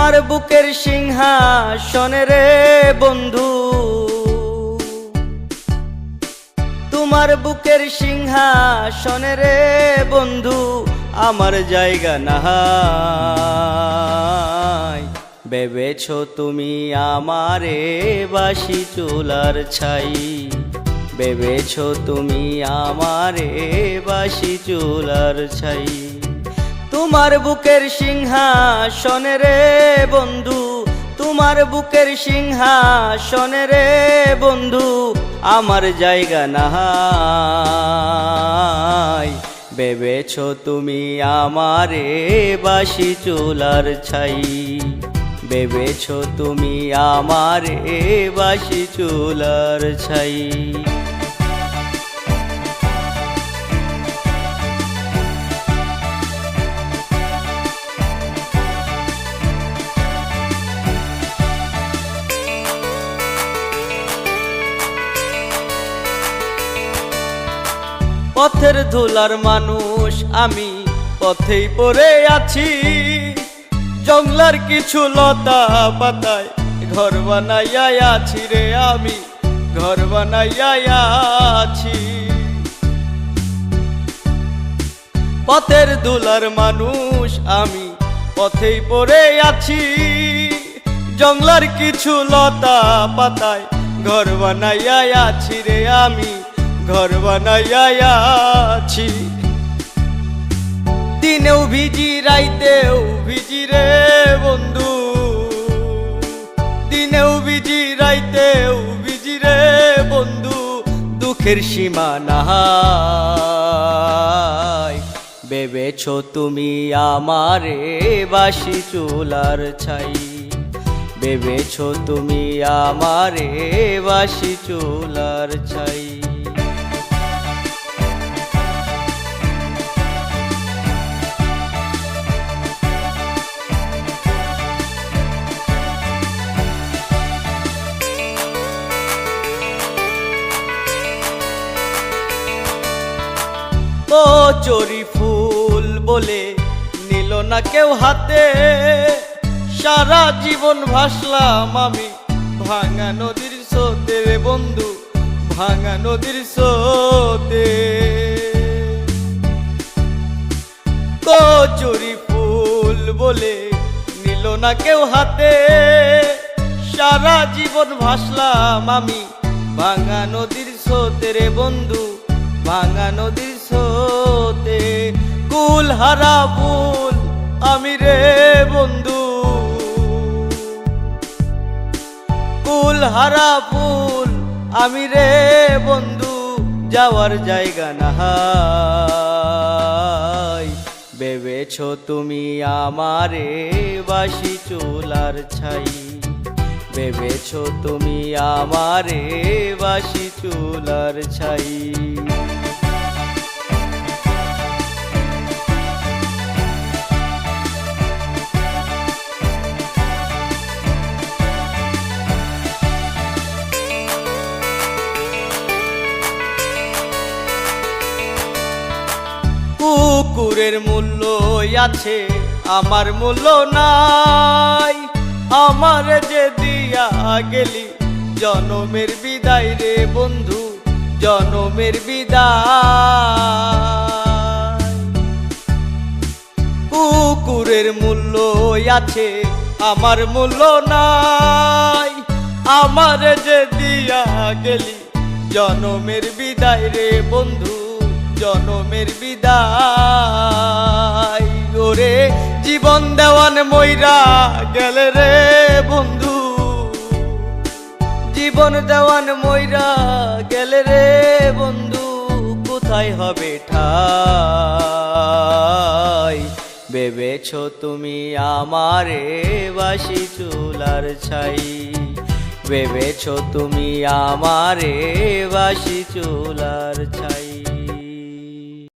তোমার বুকের সিংহাসনে রে বন্ধু, তোমার বুকের সিংহাসনে রে বন্ধু আমার জায়গা নাই। ভেবেছো তুমি আমারে বাসি চুলার ছাই, ভেবেছো তুমি আমারে বাসি চুলার ছাই। তোমার বুকের সিংহাসনে রে বন্ধু, তোমার বুকের সিংহাসনে রে বন্ধু আমার জায়গা নাই। ভেবেছো তুমি আমারে বাসি চুলার ছাই, ভেবেছো তুমি আমারে বাসি চুলার ছাই। পথের ধুলার মানুষ আমি, পথেই পড়ে আছি। জংলার কিছু লতা পাতায় ঘর বানাইয়া আছি রে আমি, ঘর বানাইয়া আছি। পথের ধুলার মানুষ আমি, পথেই পড়ে আছি। জংলার কিছু লতা পাতায় ঘর বানাইয়া আছি রে আমি, ঘর বানাইয়া আছি। দিনেও ভিজি রাইতেও ভিজি রে বন্ধু, দিনেও ভিজি রাইতেও ভিজি রে বন্ধু দুঃখের সীমা নাই। ভেবেছো তুমি আমারে বাসি চুলার ছাই, ভেবেছো তুমি আমারে বাসি চুলার ছাই। কচুরি ফুল বলে নিল না কেউ হাতে, সারা জীবন ভাসলাম আমি ভাঙা নদীর স্রোতে রে বন্ধু, ভাঙা নদীর স্রোতে। কচুরি ফুল বলে নিল না কেউ হাতে, সারা জীবন ভাসলাম আমি ভাঙা নদীর স্রোতে রে বন্ধু, ভাঙা নদীর স্রোতে। কুল হারা ফুল আমি রে বন্ধু, কুল হারা ফুল আমি রে বন্ধু যাওয়ার জায়গা নাই। ভেবেছো তুমি আমারে বাসি চুলার ছাই, ভেবেছো তুমি আমারে বাসি চুলার ছাই। কুকুরের মূল্য আছে আমার মূল্য নাই, আমার যে দিয়া গেলি জনমের বিদায় রে বন্ধু, জনমের বিদায়। কুকুরের মূল্য আছে আমার মূল্য নাই, আমার যে দিয়া গেলি জনমের বিদায় রে বন্ধু, জনমের বিদায়। ওরে জীবন দেওয়ান মইরা গেলে রে বন্ধু, জীবন দেওয়ান মইরা গেলে রে বন্ধু কোথায় হবে ঠাই। ভেবেছো তুমি আমারে বাসি চুলার ছাই, ভেবেছো তুমি আমারে বাসি চুলার ছাই।